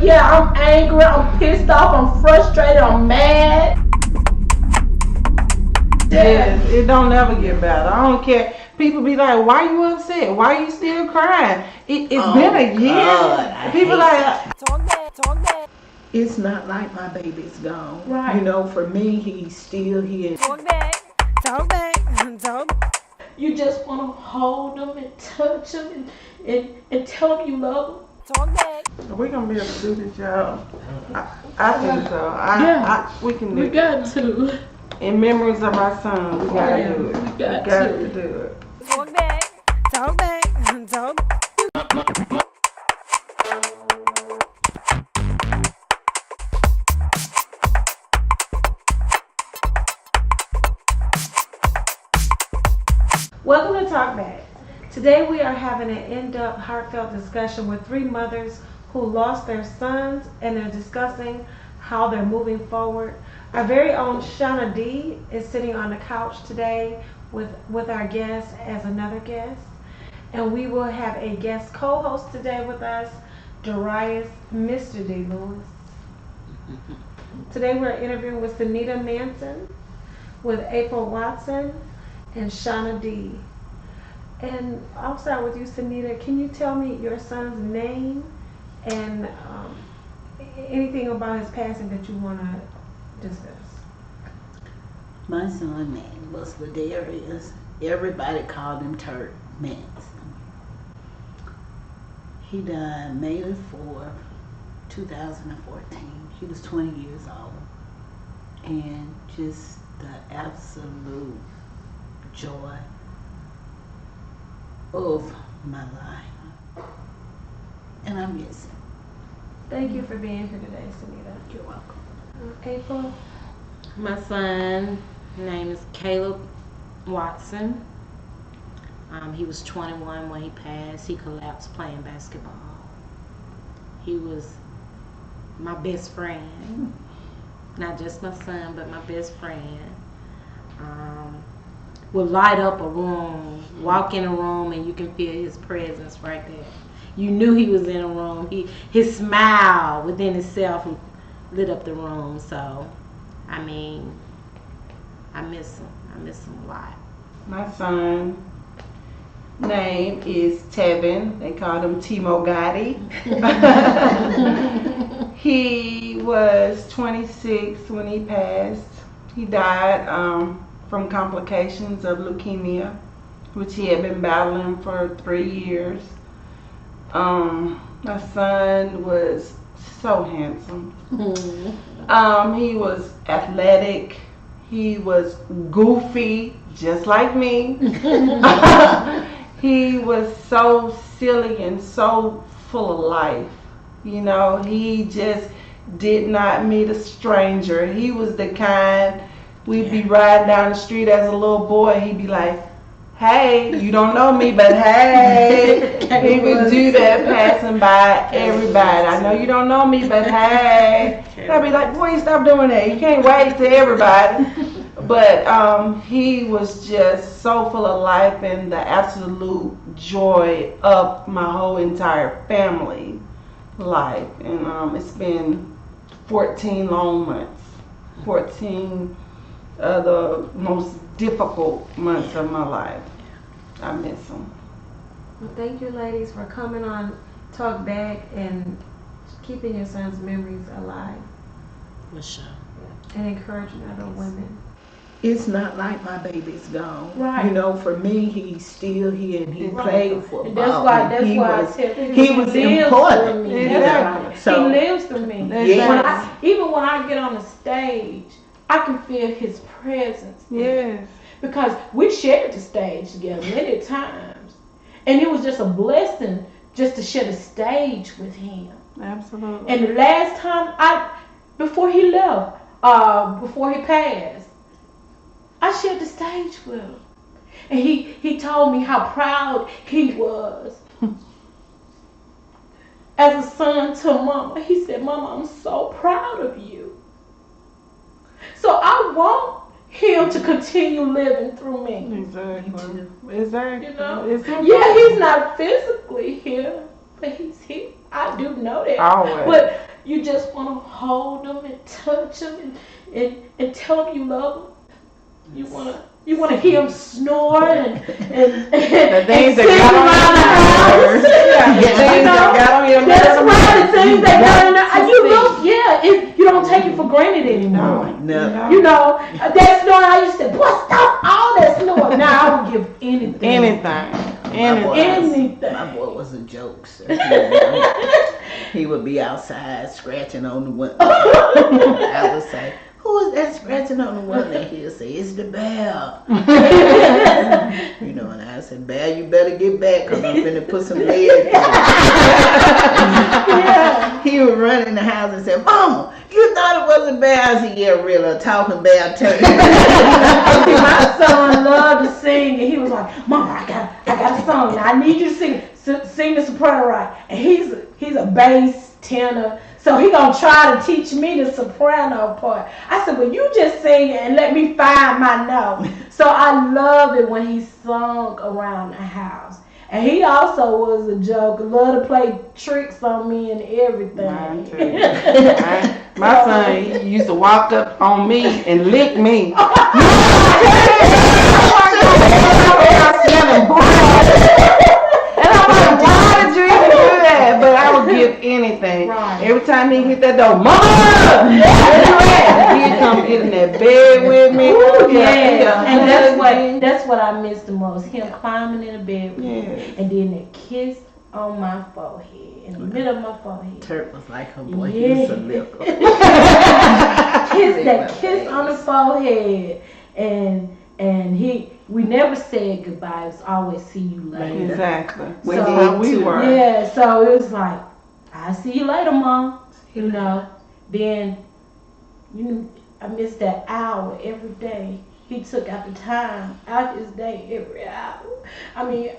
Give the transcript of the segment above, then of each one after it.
yeah, I'm angry, I'm pissed off, I'm frustrated, I'm mad. Yes, it don't never get better. I don't care. People be like, why you upset? Why you still crying? It's been a year. God, People like, talk back. It's not like my baby's gone. Right. You know, for me, he's still here. Talk back. You just want to hold them and touch them and tell them you love them. Talk back. we gonna be able to do this, y'all. I think so. We can do it. We got to. In memories of our son, we gotta do it. We got to do it. Talk back. Welcome to Talk Back. Today we are having an in-depth, heartfelt discussion with three mothers who lost their sons, and they're discussing how they're moving forward. Our very own Shauna D is sitting on the couch today with our guest as another guest. And we will have a guest co-host today with us, Darius Mr. D. Lewis. Today we're interviewing with Sunita Manson, with April Watson, and Shauna D. And I'll start with you, Sunita. Can you tell me your son's name and anything about his passing that you want to discuss? my son's name was Ladarius. Everybody called him Turk Manson. He died May the 4th, 2014. He was 20 years old. And just the absolute joy of my life. And I miss him. Thank you for being here today, Sunita. You're welcome. April? My son name is Caleb Watson. He was 21 when he passed. He collapsed playing basketball. He was my best friend. Not just my son, but my best friend. Would light up a room, walk in a room, and you can feel his presence right there. You knew he was in a room. His smile within itself lit up the room. So, I mean, I miss him. I miss him a lot. My son name is Tevin. They called him Timo Gotti. He was 26 when he passed. He died from complications of leukemia, which he had been battling for 3 years. My son was so handsome. He was athletic. He was goofy, just like me. He was so silly and so full of life. You know, he just did not meet a stranger. He was the kind, we'd be riding down the street as a little boy. He'd be like, hey, you don't know me, but hey. He would do that passing by everybody. I know you don't know me, but hey. I'd be like, boy, you stop doing that. You can't wave to everybody. But he was just so full of life and the absolute joy of my whole entire family life. And it's been 14 long months. 14 of the most difficult months of my life. I miss him. Well, thank you, ladies, for coming on Talk Back and keeping your son's memories alive. For sure. And encouraging other women. It's not like my baby's gone. Right. You know, for me, he's still here and he played football. And that's why he I was, said he was important. Exactly. So, he lives through me. Yes. Even when I get on the stage, I can feel his presence. Yes. Because we shared the stage together many times. And it was just a blessing just to share the stage with him. Absolutely. And the last time before he left, before he passed, I shared the stage with him. And he told me how proud he was as a son to Mama. He said, Mama, I'm so proud of you. So I want him to continue living through me. Exactly. Exactly. You know? Yeah, he's not physically here, but he's here. I do know that. Always. But you just want to hold them and touch them and tell them you love them. You want to hear them snore and The things sing that around the house. That's right. The things that got on you don't take it for granted anymore. No. You know, that snore, I used to say, boy, stop all that snore. Now I would give anything. My boy was a jokester. He would be outside scratching on the window. I would say, who is that scratching on the window? He'll say, it's the bear. You know, and I said, bear, you better get back because I'm finna put some lead. He would run in the house and say, Mama, you thought it was a bear? I said, yeah, really, a talking bear turkey. My son loved to sing, and he was like, Mama, I got a song. Now I need you to sing the soprano right. And he's a bass tenor, so he gonna try to teach me the soprano part. I said, well, you just sing and let me find my note. So I loved it when he sung around the house. And he also was a joker, loved to play tricks on me and everything. Mine too. My son used to walk up on me and lick me. And I'm like, why did you even do that? But I would give anything. Right. Every time he hit that door, Mama! He'd come get in that bed with me. Ooh, yeah. And that's what I miss the most. Him climbing in the bed with me. And then that kiss on my forehead, in the middle of my forehead. Turk was like her boy, he was a liquor. Kiss on the forehead. And we never said goodbye. It was always see you later. Exactly. So, how we were. Yeah, so it was like, I'll see you later, Mom. You know, then, I missed that hour every day. He took out the time out his day every hour. I mean,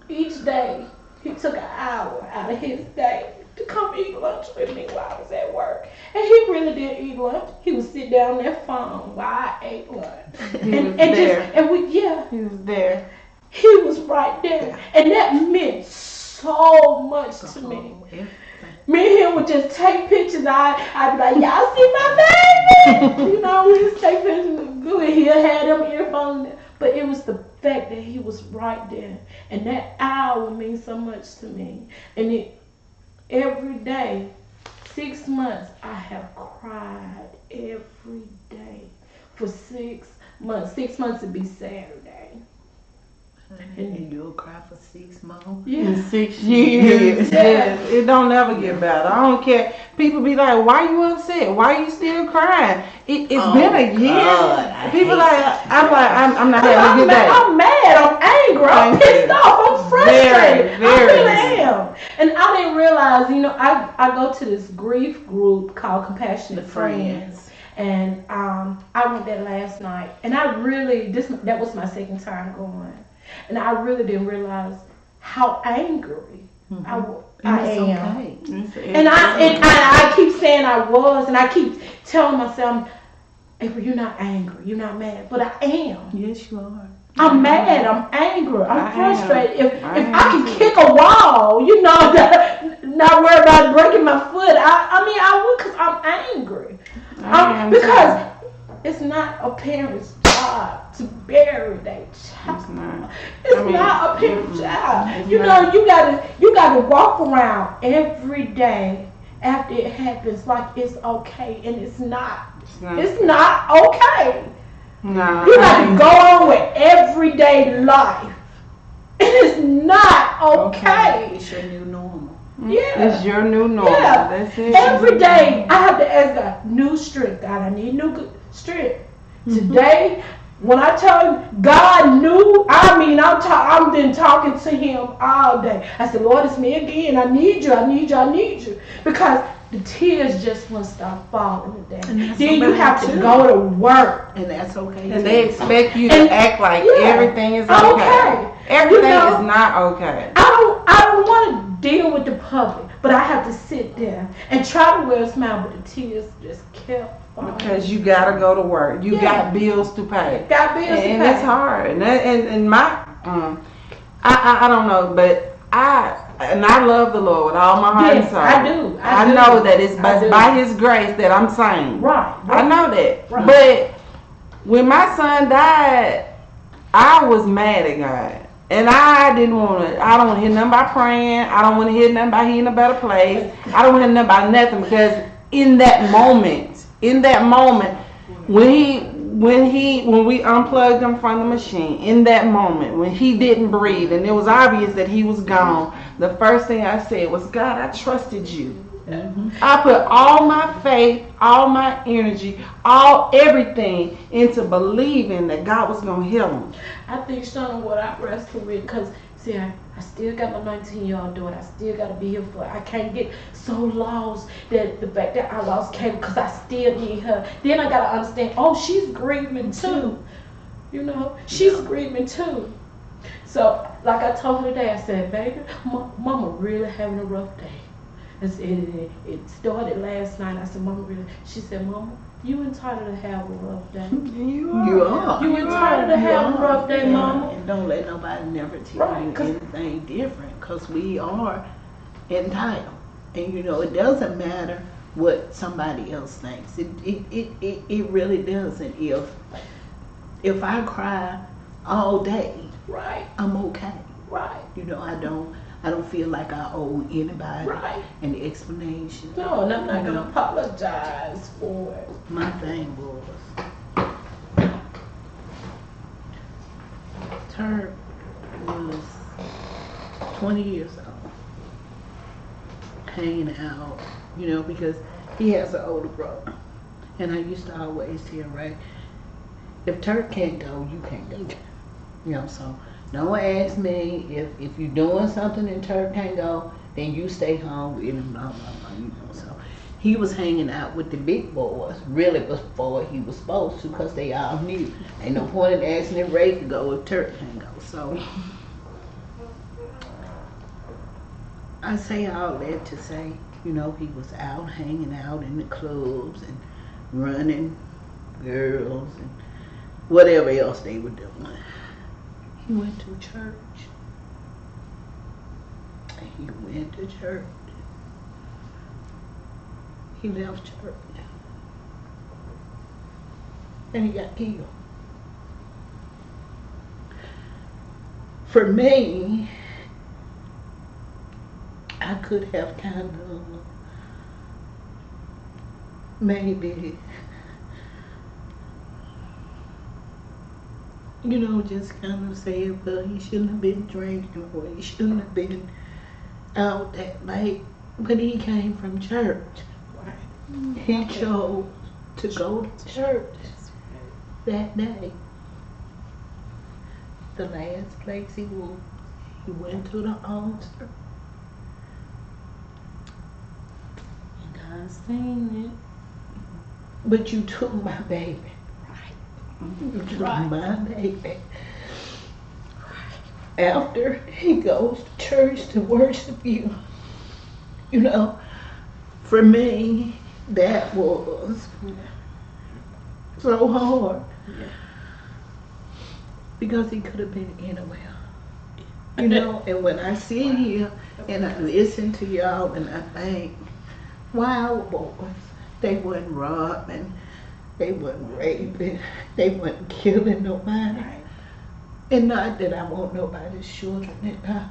each day he took an hour out of his day to come eat lunch with me while I was at work. And he really did eat lunch. He would sit down on that phone while I ate lunch. He was there. He was there. He was right there. And that meant so much to me. Me and him would just take pictures. I'd be like, y'all see my baby? You know, we just take pictures. He'll have them earphones. But it was the fact that he was right there. And that hour means so much to me. And every day, 6 months, I have cried every day for 6 months. 6 months would be Saturday. And you'll cry for 6 months? Yeah. In 6 years. Yes. It don't never get better. I don't care. People be like, why you upset? Why you still crying? It's been a year. God, People I'm not having a good day. I'm mad. I'm angry. I'm pissed off. I'm frustrated. Very. I really am. And I didn't realize, I go to this grief group called Compassionate Friends. And I went there last night. And I really, that was my second time going. And I really didn't realize how angry I am. Okay. And I keep saying I was, and I keep telling myself, April, you're not angry, you're not mad, but I am. Yes, you are. I'm mad, I'm angry, I'm frustrated. If I can kick a wall, not worry about breaking my foot, I would, because I'm angry. Because it's not a parent's job to bury their child. It's not a parent's job. You gotta walk around every day after it happens like it's okay, and it's not. It's not okay. No. You gotta go on with everyday life. It is not okay. It's your new normal. Yeah. It's your new normal. Yeah. That's it. Every day I have to ask God, new strength. God, I need new strength. Today, when I tell him God knew, I've been talking to him all day. I said, Lord, it's me again. I need you. Because the tears just won't stop falling today. Then you have to go to work. And that's okay. And they expect you to act like everything is okay. Everything is not okay. I don't want to deal with the public, but I have to sit there and try to wear a smile, but the tears just kept falling. Because you gotta go to work. You got bills to pay. And it's hard. And my I don't know, but And I love the Lord with all my heart and Yes, soul. I do. I know that it's by His grace that I'm saved. Right. I know that. Right. But when my son died, I was mad at God. And I didn't want to, I don't want to hear nothing about praying. I don't want to hear nothing about He in a better place. I don't want to hear nothing about nothing, because in that moment, when we unplugged him from the machine, in that moment, when he didn't breathe and it was obvious that he was gone, the first thing I said was, God, I trusted you. Mm-hmm. I put all my faith, all my energy, everything into believing that God was going to heal him. I think, Shauna, what I wrestle with, because, see, I still got my 19-year-old daughter. I still got to be here for her. I can't get so lost that the fact that I lost Kate, because I still need her. Then I got to understand, she's grieving too. You know, she's grieving too. So, like I told her today, I said, baby, Mama really having a rough day. It started last night. I said, Mama, really? She said, Mama, you entitled to have a rough day. You are. You entitled to have a rough day, Mama. And don't let nobody never tell you anything different, because we are entitled. And you know, it doesn't matter what somebody else thinks. It really doesn't. If I cry all day, right, I'm okay. Right. You know, I don't feel like I owe anybody an explanation. No, and I'm not going to apologize for it. My thing was, Turk was 20 years old, hanging out, you know, because he has an older brother. And I used to always tell, right, if Turk can't go, you can't go. You know, so don't ask me if you're doing something and Turk can't go, then you stay home with him, blah, blah, blah, you know. So he was hanging out with the big boys really before he was supposed to, because they all knew. Ain't no point in asking if Ray could go if Turk can't go. So I say all that to say, you know, he was out hanging out in the clubs and running girls and whatever else they were doing. He went to church. He went to church. He left church. And he got killed. For me, I could have kind of maybe, you know, just kind of say, well, he shouldn't have been drinking, or he shouldn't have been out that late. But he came from church. Right. He chose to go to church that day. The last place he went to the altar. God seen it. But you took my baby. You took my baby. After he goes to church to worship you, you know, for me, that was so hard. Yeah. Because he could have been anywhere. You know, and when I sit here and I listen to y'all and I think, wow, boys, they wasn't robbing, they wasn't raping, they wasn't killing nobody. And not that I want nobody's children to die.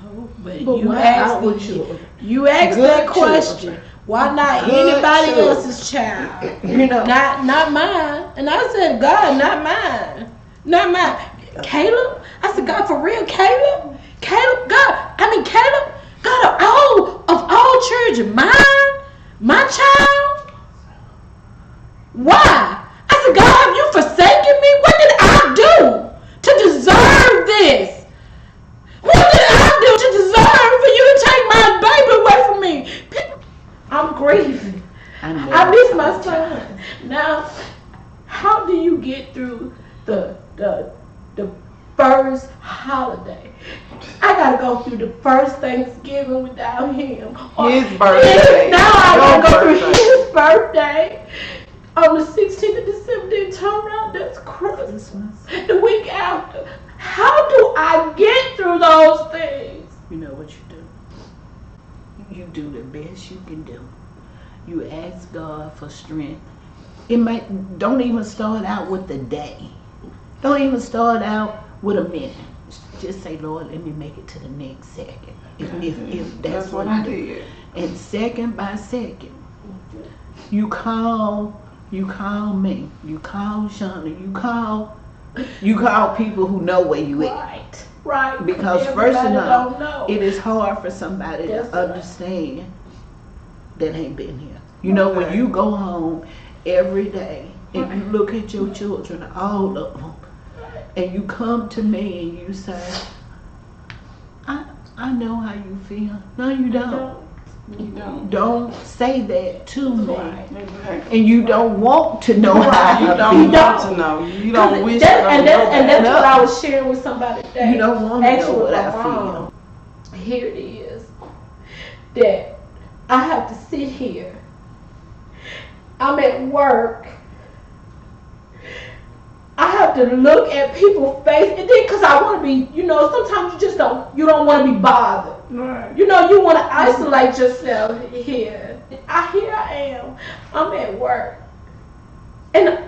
No, but you asked that question. Children. Why not anybody else's child? You know, not mine. And I said, God, not mine. Not mine. Caleb? I said, God, for real, Caleb? Caleb, God, God of all children, mine? My child? Why? I said, God, have you forsaken me? What did I do to deserve this? What did I do to deserve for you to take my baby away from me? I'm grieving. I miss my son. Now, how do you get through the first holiday? I gotta go through the first Thanksgiving without him. His birthday. Now I gotta go through his birthday. On the 16th of December, then turn around, that's Christmas. The week after. How do I get through those things? You know what what you do. You do the best you can do. You ask God for strength. Don't even start out with the day. Don't even start out with a minute. Just say, Lord, let me make it to the next second. If that's what I did. And second by second, you call me, you call Shauna, you call people who know where you at. Right. Because first of all, it is hard for somebody to understand that ain't been here. You know, when you go home every day and you look at your children, all of them, and you come to me and you say, I know how you feel. No, you don't. Don't say that to me. And you don't want to know how you don't want to know. You don't wish to know. And that's what I was sharing with somebody today. You don't want to know what I feel. Here it is. That I have to sit here. I'm at work. I have to look at people's face, and then because I want to be, sometimes you don't want to be bothered. Right. You want to isolate yourself here. Here I am. I'm at work, and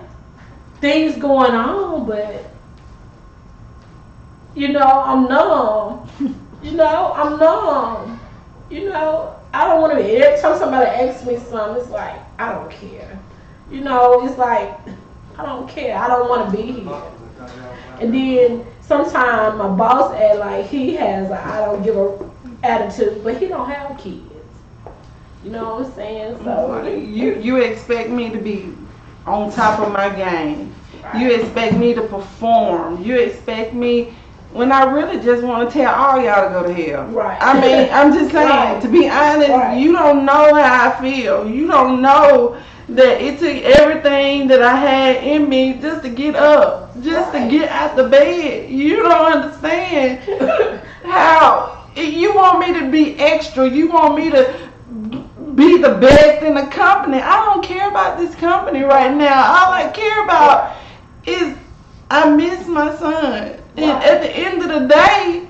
things going on, but I'm numb. I'm numb. I don't want to be. Every time somebody asks me something, it's like I don't care. It's like I don't care. I don't want to be here. And then sometimes my boss act like he has a I don't give a attitude, but he don't have kids. You know what I'm saying? So you expect me to be on top of my game. Right. You expect me to perform. You expect me when I really just want to tell all y'all to go to hell. Right. I mean, I'm just saying, to be honest, you don't know how I feel. You don't know that it took everything that I had in me just to get up, just to get out the bed. You don't understand how you want me to be extra. You want me to be the best in the company. I don't care about this company right now. All I care about is I miss my son. And at the end of the day,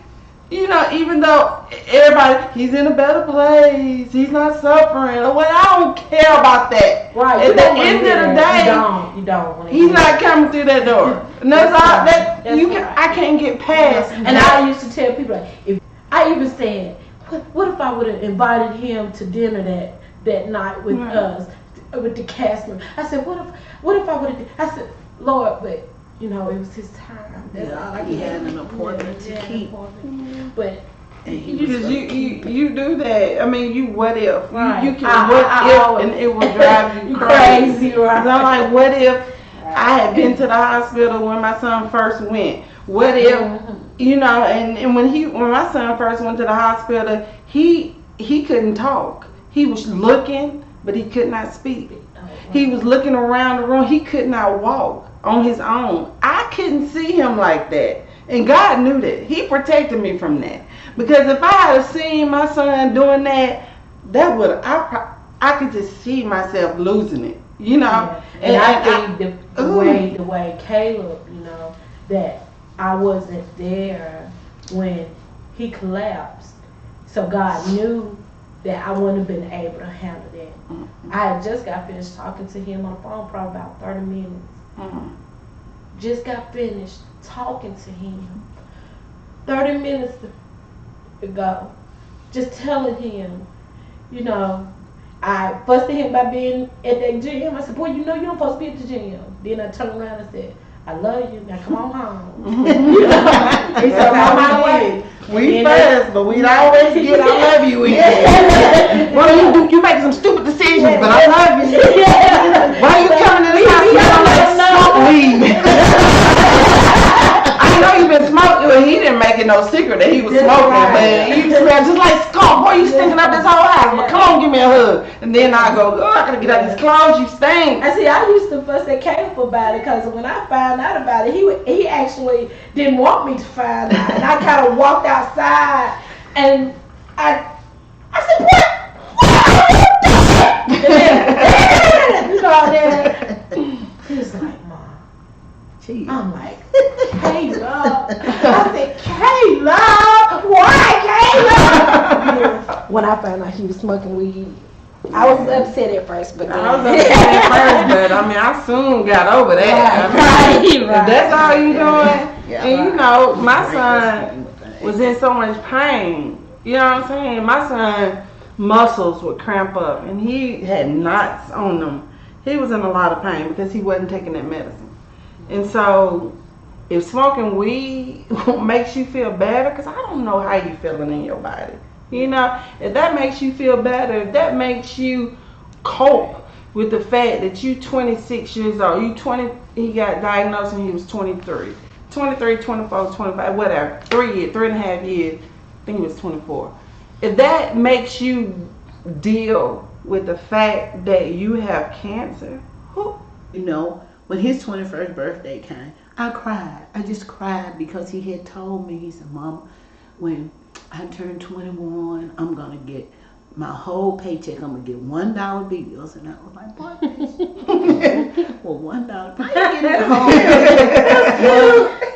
even though everybody, he's in a better place, he's not suffering, or what, I don't care about that. Right. At the end of the day, you don't he's not coming through that door. And that's all that I can't get past. And I used to tell people, I even said, what if I would have invited him to dinner that night with us, with the cast member? I said, what if I would have? I said, Lord, but it was his time. That's all I He had an appointment to keep. But because you do that. I mean, you what if? Right. You can what if, and it will drive you crazy. Right. I'm like, what if I had been to the hospital when my son first went? What if, and when my son first went to the hospital, he couldn't talk. He was looking, but he could not speak. He was looking around the room. He could not walk on his own. I couldn't see him like that. And God knew that. He protected me from that. Because if I had seen my son doing that, I could just see myself losing it. Yeah. And I think the way Caleb, that I wasn't there when he collapsed. So God knew that I wouldn't have been able to handle that. Mm-hmm. I had just got finished talking to him on the phone, probably about 30 minutes. Mm-hmm. Just got finished talking to him. 30 minutes ago. Just telling him, I busted him by being at that gym. I said, boy, you're not supposed to be at the gym. Then I turned around and said, I love you. Now come on home. He said, I'm on my way. We fast, but we always get I love you in there. Well, you make some stupid decisions, but I love you. Why are you coming to the house? Smoke weed. I know you've been smoking, but he didn't make it no secret that he was smoking. But you smell just like skunk. Boy, you stinking up this whole house. But come on, give me a hug. And then I go, oh, I gotta get out these clothes. You stink. I see. I used to fuss at Caleb about it because when I found out about it, he actually didn't want me to find out, and I kind of walked outside, and I said, what are you doing? And then, he was like, Mom. Jeez. I'm like, Caleb. I said, Caleb, why Caleb? when I found out he was smoking weed. I was upset at first, but then I was upset at first, but I mean, I soon got over that. Right, If that's all you doing, Yeah. and you know, my son was in so much pain. You know what I'm saying? My son muscles would cramp up, and he had knots on them. He was in a lot of pain because he wasn't taking that medicine. And so, if smoking weed makes you feel better, because I don't know how you feeling in your body. You know, if that makes you feel better, if that makes you cope with the fact that you 26 years old, he got diagnosed when he was 23. 23, 24, 25, whatever, 3.5 years, I think he was 24. If that makes you deal with the fact that you have cancer, You know, when his 21st birthday came, I cried. I just cried because he had told me, he said, Mama, when I turned 21, I'm going to get my whole paycheck, I'm going to get $1 bills. And I was like, what? Well, $1. How you get it home?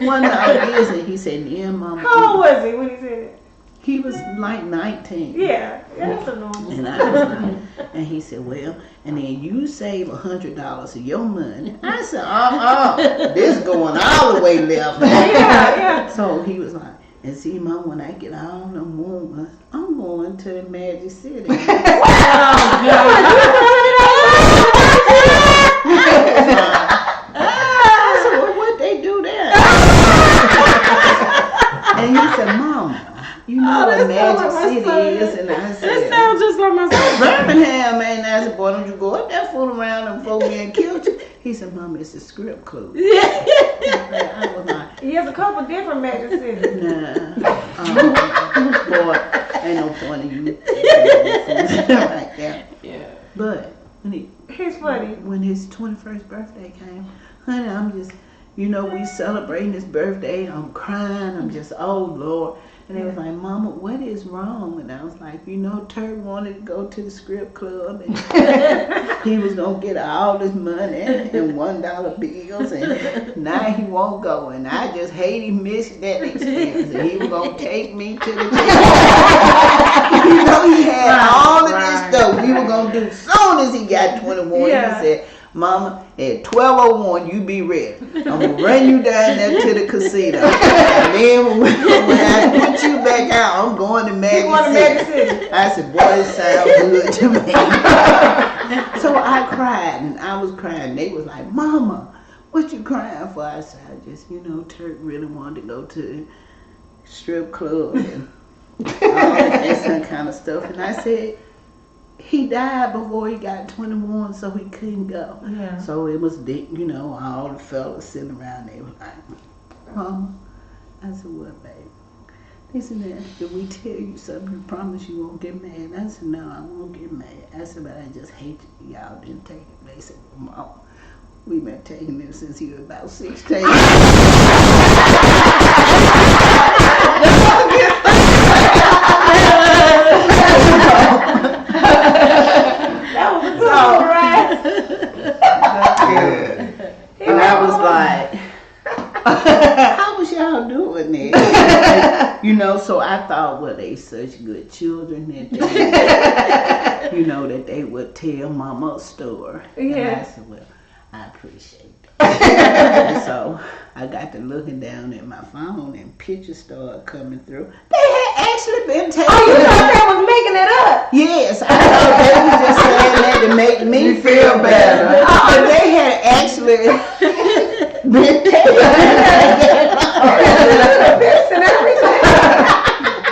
$1 bills. And he said, yeah, Mama. How old was he when he said it? He was like 19. Yeah, that's a normal. And I was like, and he said, well, and then you save $100 of your money. I said, this going all the way left. Yeah. So he was like, and see, Mom, when I get all the moons, I'm going to the Magic City. I said, well, what they do there? And he said, Mama, you know what Magic City is? And I said, it sounds just like my son. Birmingham, man. I said, boy, don't you go up there fooling around and folk getting killed you. He said, Mama, it's a strip club. I was like, He has a couple different Magic Cities. boy, ain't no point in you like that. Yeah. But when He's funny. when his 21st birthday came, honey, I'm just, you know, we celebrating his birthday. I'm crying. I'm just, oh Lord. And they was like, Mama, what is wrong? And I was like, you know, Turk wanted to go to the strip club and he was going to get all this money and $1 bills and now he won't go. And I just hate he missed that experience. And he was going to take me to the club. You know, he had all of this stuff we were going to do as soon as he got 21. Yeah. He said, Mama, at 12:01, you be ready. I'm going to run you down there to the casino. And then when I put you back out, I'm going to Magic City. I said, boy, it sounds good to me. So I cried, and I was crying. They was like, Mama, what you crying for? I said, I just, you know, Turk really wanted to go to the strip club and all that kind of stuff. And I said, he died before he got 21, so he couldn't go. Yeah. So it was, you know, all the fellas sitting around there was like, Mama. I said, what, babe? They said, now, if we tell you something, you promise you won't get mad. I said, no, I won't get mad. I said, but I just hate y'all didn't take it. They said, well, Mama, we've been taking him since he was about 16. That was a good one, right? And I was like, how was y'all doing that? You know, so I thought, well, they such good children that they, you know, that they would tell Mama a story. And I said, well, I appreciate that. And so I got to looking down at my phone and pictures started coming through. They had actually been taken. Oh, you thought they was making it up? Yes, I thought they was just saying that to make me feel better. But they had actually